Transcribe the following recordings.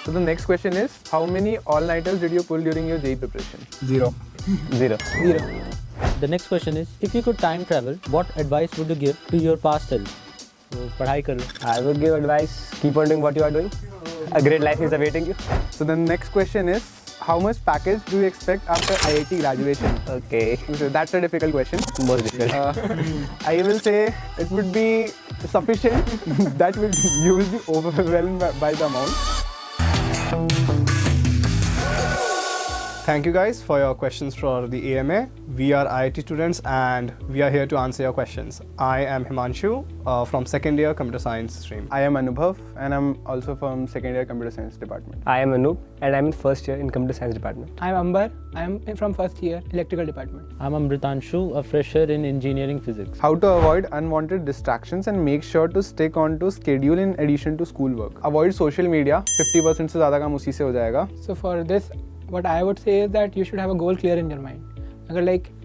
So the next question is, how many all-nighters did you pull during your JEE preparation? Zero. The next question is, if you could time travel, what advice would you give to your past self? So, पढ़ाई करो. I would give advice, keep on doing what you are doing. A great life is awaiting you. So the next question is, how much package do you expect after IIT graduation? Okay. So that's a difficult question. Most difficult. I will say it would be sufficient. You will be overwhelmed by the amount. Thank you guys for your questions for the AMA. We are IIT students and we are here to answer your questions. I am Himanshu from second year computer science stream. I am Anubhav and I'm also from second year computer science department. I am Anup and I'm in first year in computer science department. I am Ambar. I am from first year electrical department. I'm Amritanshu, a fresher in engineering physics. How to avoid unwanted distractions and make sure to stick on to schedule in addition to schoolwork. Avoid social media. 50% से ज़्यादा काम उसी से हो जाएगा. So for this, what I would say is that you should have a goal clear in your mind.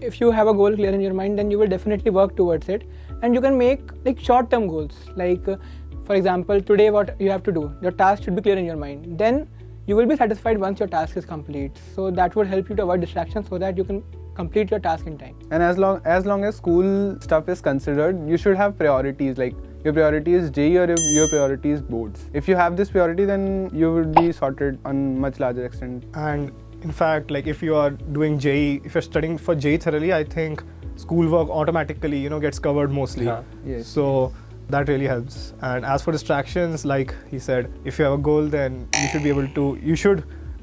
If you have a goal clear in your mind, then you will definitely work towards it, and you can make short-term goals. For example, today what you have to do, your task should be clear in your mind. Then you will be satisfied once your task is complete. So that would help you to avoid distractions so that you can complete your task in time. And as long as school stuff is considered, you should have priorities. Like your priority is JEE or your priority is boards. If you have this priority, then you will be sorted on much larger extent. And in fact, if you are doing JEE, if you're studying for JEE thoroughly, I think schoolwork automatically, gets covered mostly. Yeah. Yes. So that really helps. And as for distractions, like he said, if you have a goal, then you should be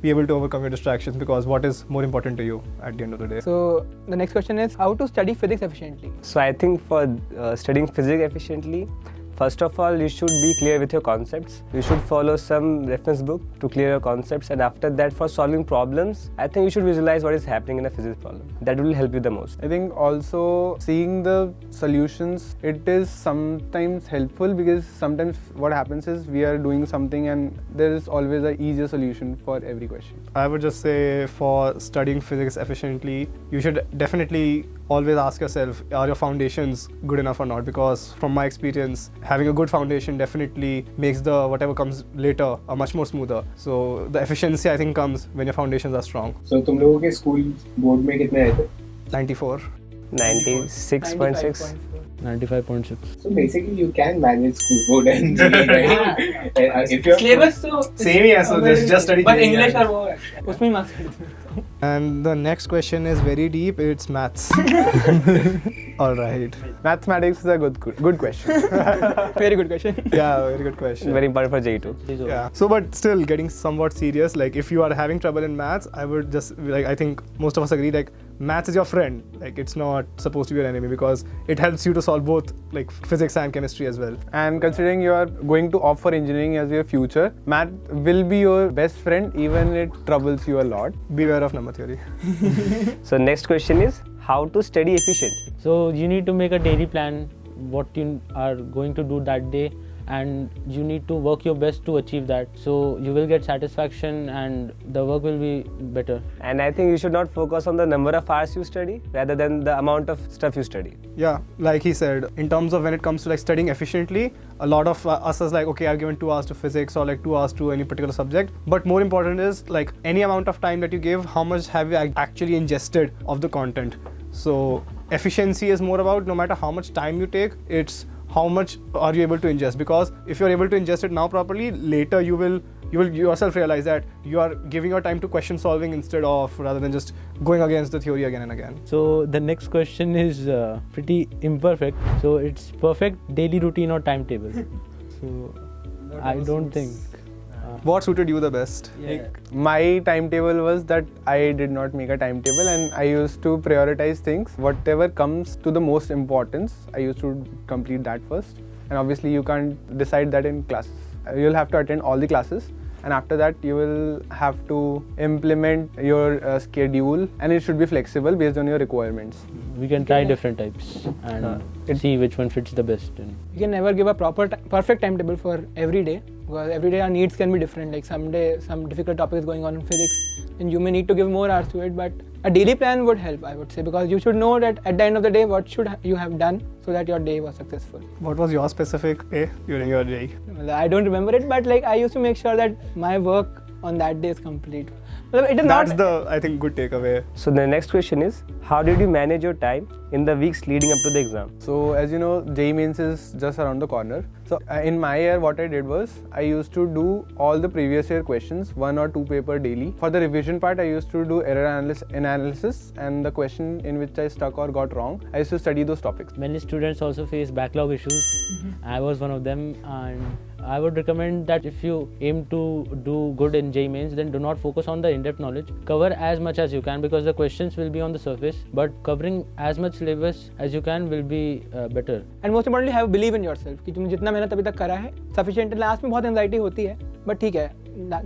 able to overcome your distractions, because what is more important to you at the end of the day. So the next question is, how to study physics efficiently? So I think for studying physics efficiently, first of all, you should be clear with your concepts. You should follow some reference book to clear your concepts, and after that, for solving problems, I think you should visualize what is happening in a physics problem. That will help you the most. I think also seeing the solutions, it is sometimes helpful, because sometimes what happens is we are doing something and there is always an easier solution for every question. I would just say, for studying physics efficiently, you should definitely always ask yourself, are your foundations good enough or not? Because from my experience, having a good foundation definitely makes the whatever comes later much more smoother. So the efficiency, I think, comes when your foundations are strong. So तुम लोगों के school board में कितने आए थे? 94. 96.6. 95.6. So basically you can manage school board and JEE, right? If you're Syllabus so Same, yeah, so just study but JEE, English yeah. are more. उसमें marks. And the next question is very deep. It's maths. All right. Mathematics is a good question. Very good question. Yeah, very good question. Very important for JEE too. Yeah. So, but still getting somewhat serious. If you are having trouble in maths, I would just I think most of us agree maths is your friend. It's not supposed to be your enemy, because it helps you to solve both physics and chemistry as well. And considering you are going to opt for engineering as your future, math will be your best friend even it troubles you a lot. Beware of number theory. So next question is, how to study efficiently? So you need to make a daily plan, what you are going to do that day, and you need to work your best to achieve that. So you will get satisfaction and the work will be better. And I think you should not focus on the number of hours you study rather than the amount of stuff you study. Yeah, like he said, in terms of when it comes to studying efficiently, a lot of us is okay, I've given 2 hours to physics or 2 hours to any particular subject. But more important is any amount of time that you give, how much have you actually ingested of the content. So efficiency is more about no matter how much time you take, it's how much are you able to ingest, because if you're able to ingest it now properly, later you will yourself realize that you are giving your time to question solving rather than just going against the theory again and again. So the next question is pretty imperfect. So it's perfect daily routine or timetable. So I don't think. What suited you the best? My timetable was that I did not make a timetable, and I used to prioritize things. Whatever comes to the most importance, I used to complete that first. And obviously you can't decide that in classes. You'll have to attend all the classes, and after that you will have to implement your schedule, and it should be flexible based on your requirements. We can try different types and see which one fits the best. You can never give a perfect timetable for every day, because every day our needs can be different. Some day some difficult topic is going on in physics and you may need to give more hours to it, but a daily plan would help, I would say, because you should know that at the end of the day what should you have done so that your day was successful. What was your specific A during your JEE? I don't remember it, but I used to make sure that my work on that day is complete. It is That's not. the, I think, good takeaway. So the next question is, how did you manage your time in the weeks leading up to the exam? So as you know, JEE Mains is just around the corner. So in my year, what I did was I used to do all the previous year questions, 1 or 2 paper daily. For the revision part, I used to do error analysis and the question in which I stuck or got wrong, I used to study those topics. Many students also face backlog issues. I was one of them, and I would recommend that if you aim to do good in JEE Mains, then do not focus on the in-depth knowledge. Cover as much as you can because the questions will be on the surface, but covering as much syllabus as you can will be better. And most importantly, have believe in yourself कि तुमने जितना मेहनत अभी तक करा है sufficient. Last में बहुत एंजाइटी होती है, but ठीक है,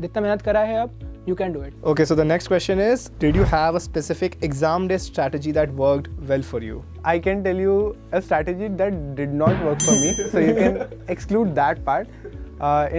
जितना मेहनत करा है अब, you can do it. Okay, so the next question is, did you have a specific exam day strategy that worked well for you? I can tell you a strategy that did not work for me, so you can exclude that part.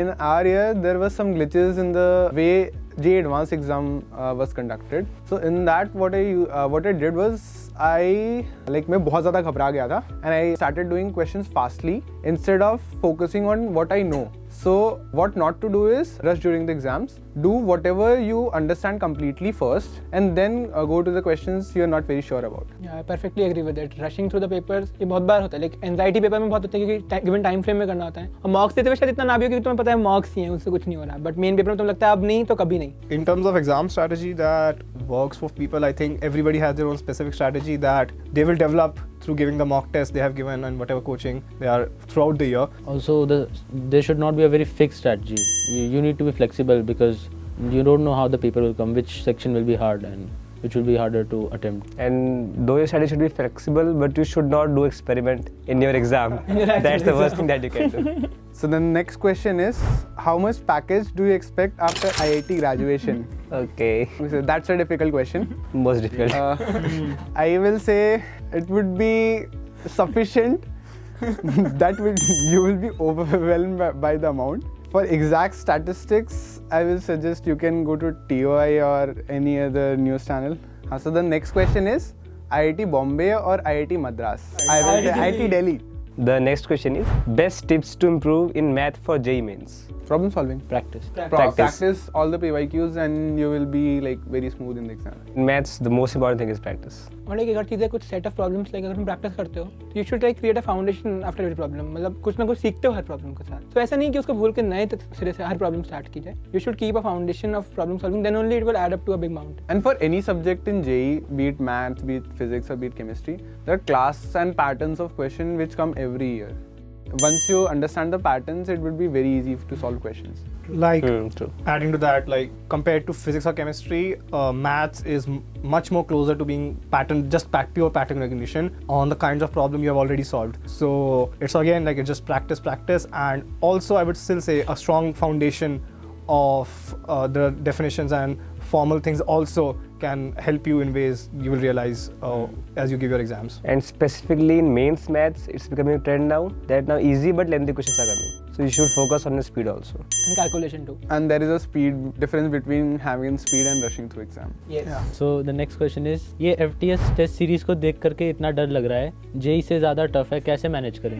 In our year, there was some glitches in the way JEE Advanced exam was conducted. So in that, what I did was मैं बहुत ज़्यादा घबरा गया था, and I started doing questions fastly instead of focusing on what I know. So what not to do is rush during the exams. Do whatever you understand completely first, and then go to the questions you are not very sure about. Yeah, I perfectly agree with it. Rushing through the papers ये बहुत बार होता है, like anxiety paper में बहुत होता है क्योंकि given time frame में करना होता है, और marks देते हुए शायद इतना ना भी हो क्योंकि तुम्हें पता है marks ही हैं, उससे कुछ नहीं हो रहा, but main paper में तुम्हें लगता है अब नहीं तो कभी नहीं. In terms of exam strategy that works for people, I think everybody has their own specific strategy that they will develop through giving the mock test they have given and whatever coaching they are throughout the year. Also, there should not be a very fixed strategy. You need to be flexible because you don't know how the paper will come, which section will be hard and which will be harder to attempt. And though your study should be flexible, but you should not do experiment in your exam. That's the worst thing that you can do. So the next question is, how much package do you expect after IIT graduation? Okay. So that's a difficult question. Most difficult. I will say it would be sufficient you will be overwhelmed by the amount. For exact statistics, I will suggest you can go to TOI or any other news channel. So the next question is, IIT Bombay or IIT Madras? I will say IIT Delhi. The next question is, best tips to improve in math for JEE Mains? Problem solving. Practice. Practice all the PYQs and you will be like very smooth in the exam. In maths, the most important thing is practice. और like अगर चीज़ें कुछ set of problems like अगर तुम practice करते हो, तो you should like create a foundation after every problem. मतलब कुछ ना कुछ सीखते हो हर problem के साथ. तो ऐसा नहीं कि उसको भूल के नए सिरे से हर problem start की जाए. You should keep a foundation of problem solving. Then only it will add up to a big mountain. And for any subject in JEE, be it maths, be it physics or be it chemistry, there are classes and patterns of question which come every year. Once you understand the patterns, it would be very easy to solve questions. Like True. adding to that, like compared to physics or chemistry, maths is much more closer to being pure pattern recognition on the kinds of problem you have already solved. So it's again like it's just practice, and also I would still say a strong foundation of the definitions and formal things also can help you in ways you will realize as you give your exams. And specifically in mains maths, it's becoming a trend now that now easy but lengthy questions are coming. So you should focus on the speed also. And calculation too. And there is a speed difference between having speed and rushing through exam. Yes. Yeah. So the next question is, ये FTS test series को देख करके इतना डर लग रहा है, JEE से ज़्यादा टफ है, कैसे मैनेज करें?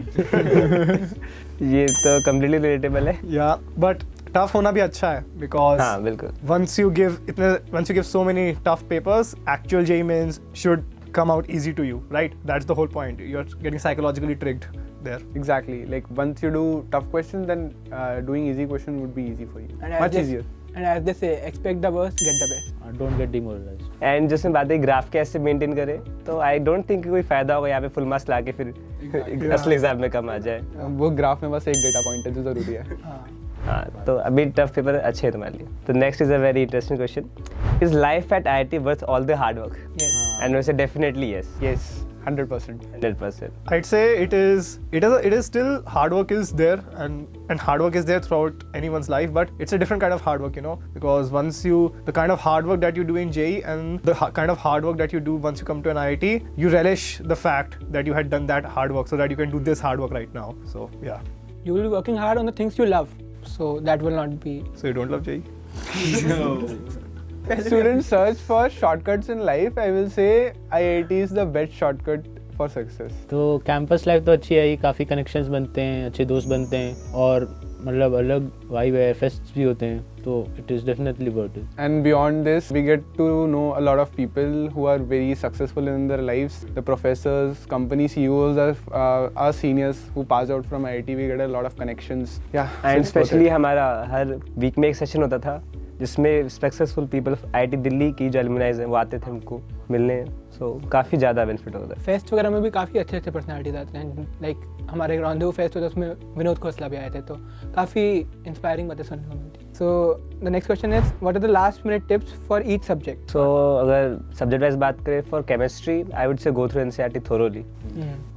ये तो completely relatable है. Yeah, but tough होना भी अच्छा है because हाँ बिल्कुल. once you give so many tough papers, actual JEE Mains should come out easy to you, right? That's the whole point. You're getting psychologically tricked there. Exactly. Like once you do tough questions, then doing easy question would be easy for you. And Much easier. And as they say, expect the worst, get the best. Don't get demoralized. And जैसे बात है graph कैसे maintain करें, तो I don't think कोई फायदा होगा यहाँ पे फुल मार्क्स लाके फिर असली एग्जाम में कम आ जाए. वो ग्राफ में बस एक डेटा पॉइंट है जो जरूरी है. हाँ, तो अभी टफ पेपर अच्छे है तुम्हारे लिए. तो next is a very interesting question. Is life at IIT worth all the hard work? Yes. And वैसे definitely yes. Yes, 100%. 100%. I'd say it is still hard work is there and hard work is there throughout anyone's life, but it's a different kind of hard work, you know, because the kind of hard work that you do in JEE and the kind of hard work that you do once you come to an IIT, you relish the fact that you had done that hard work so that you can do this hard work right now. So yeah. You will be working hard on the things you love. So that will not be. So you don't love JEE? Students search for shortcuts in life. I will say IIT is the best shortcut for success. तो campus life तो अच्छी है, ही काफ़ी connections बनते हैं, अच्छे दोस्त बनते हैं और मतलब अलग वाइब है, फेस्ट भी होते हैं. So it is definitely worth it. And beyond this, we get to know a lot of people who are very successful in their lives. The professors, company CEOs are our seniors who passed out from IIT. We get a lot of connections. Yeah. And specially हमारा हर week में एक session होता था जिसमें successful people IIT Delhi की जो एलुमनाइज हैं वो आते थे हमको मिलने. सो काफ़ी ज़्यादा बेनिफिट होता है. फेस्ट वगैरह में भी काफ़ी अच्छे अच्छे पर्सनालिटीज आते हैं. लाइक हमारे रॉन्डेवू फेस्ट होता है उसमें विनोद खोसला भी आए थे, तो काफ़ी इंस्पायरिंग बातें सुनने को मिलती. So the next question is what are the last minute tips for each subject. So अगर सब्जेक्ट वाइज बात करें for chemistry I would say go through NCERT thoroughly.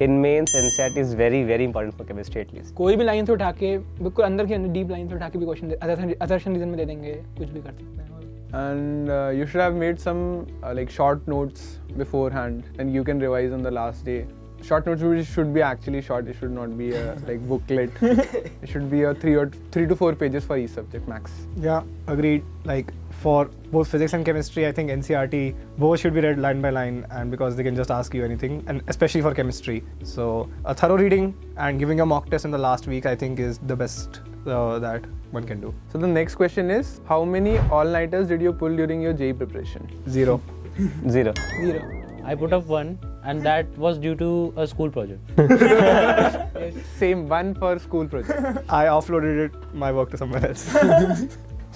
In mains NCERT is very very important for chemistry at least. कोई भी line से उठा के बिल्कुल अंदर की डीप लाइन से उठा के भी क्वेश्चन असर्शन रीजन में दे देंगे, कुछ भी कर सकते हैं. And you should have made some like short notes beforehand, and you can revise on the last day. Short notes should be actually short. It should not be a like booklet. It should be a 3 to 4 pages for each subject max. Yeah, agreed. Like for both physics and chemistry, I think NCERT both should be read line by line, and because they can just ask you anything, and especially for chemistry. So a thorough reading and giving a mock test in the last week, I think, is the best that one can do. So the next question is, how many all-nighters did you pull during your JEE preparation? 0. 0. I put up one, and that was due to a school project. Same, one for school project. I offloaded my work to someone else.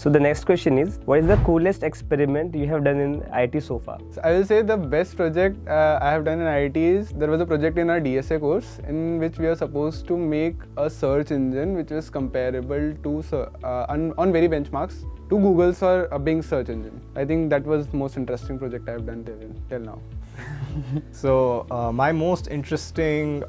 So the next question is, what is the coolest experiment you have done in IIT so far? So I will say the best project I have done in IIT is, there was a project in our DSA course in which we are supposed to make a search engine which is comparable to on very benchmarks to Google's or a Bing search engine. I think that was the most interesting project I have done till now. So my most interesting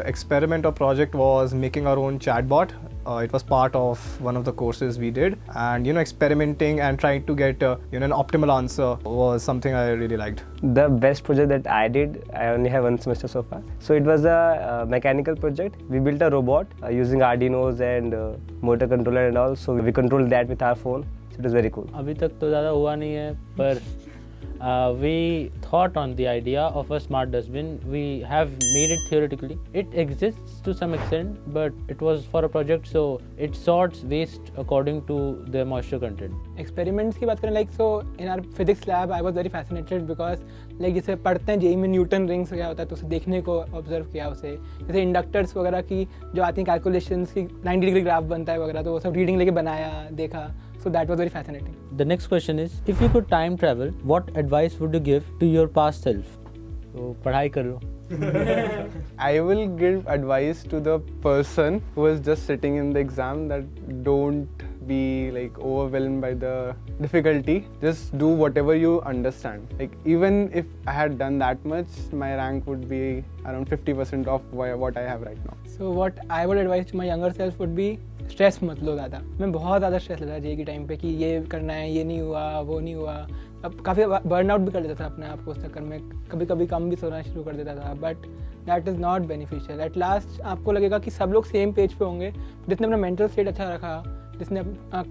experiment or project was making our own chatbot. It was part of one of the courses we did, and experimenting and trying to get an optimal answer was something I really liked. The best project that I did, I only have one semester so far. So it was a mechanical project. We built a robot using Arduinos and motor controller and all. So we controlled that with our phone. So it was very cool. अभी तक तो ज़्यादा हुआ नहीं है, पर we thought on the idea of a smart dustbin. We have made it theoretically. It exists to some extent, but it was for a project, so it sorts waste according to the moisture content. Experiments की बात करें, like so in our physics lab I was very fascinated because like जैसे पढ़ते हैं JEE में Newton rings क्या होता है, तो उसे देखने को ऑब्जर्व किया उसे. जैसे इंडक्टर्स वगैरह की जो आती हैं कैलकुलेशंस की 90 डिग्री ग्राफ बनता है वगैरह, तो वो सब रीडिंग लेके बनाया, देखा. So that was very fascinating. The next question is, if you could time travel, what advice would you give to your past self? So पढ़ाई कर लो. I will give advice to the person who was just sitting in the exam that don't be like overwhelmed by the difficulty. Just do whatever you understand. Like even if I had done that much, my rank would be around 50% of what I have right now. So what I would advise to my younger self would be, stress मत लो ज़्यादा. मैं बहुत ज़्यादा stress लेता था JEE के time पे कि ये करना है, ये नहीं हुआ, वो नहीं हुआ. अब काफ़ी बर्न आउट भी कर देता था अपने आप को उस चक्कर में. कभी कभी कम भी सोना शुरू कर देता था, but that is not beneficial. At last आपको लगेगा कि सब लोग सेम पेज पे होंगे. जिसने अपना मेंटल स्टेट अच्छा रखा, जिसने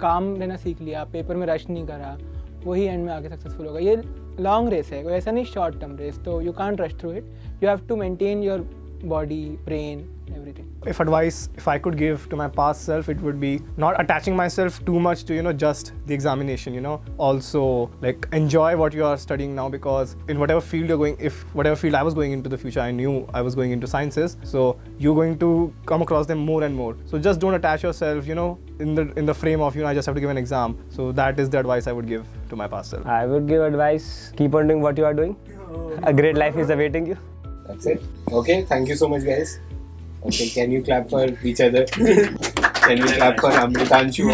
काम रहना सीख लिया, पेपर में रश नहीं करा, वही एंड में आगे सक्सेसफुल होगा. ये लॉन्ग रेस है, कोई ऐसा नहीं शॉर्ट टर्म रेस. तो you can't rush through it. You have to maintain your body, brain, everything. If I could give to my past self, it would be not attaching myself too much to just the examination. Also like enjoy what you are studying now, because in whatever field you're going, if whatever field I was going into the future, I knew I was going into sciences, so you're going to come across them more and more. So just don't attach yourself in the frame of I just have to give an exam. So that is the advice I would give to my past self. I would give advice, keep on doing what you are doing. A great life is awaiting you. That's it. Okay, thank you so much, guys. Okay, can you clap for each other? Can you clap for Amritanshu?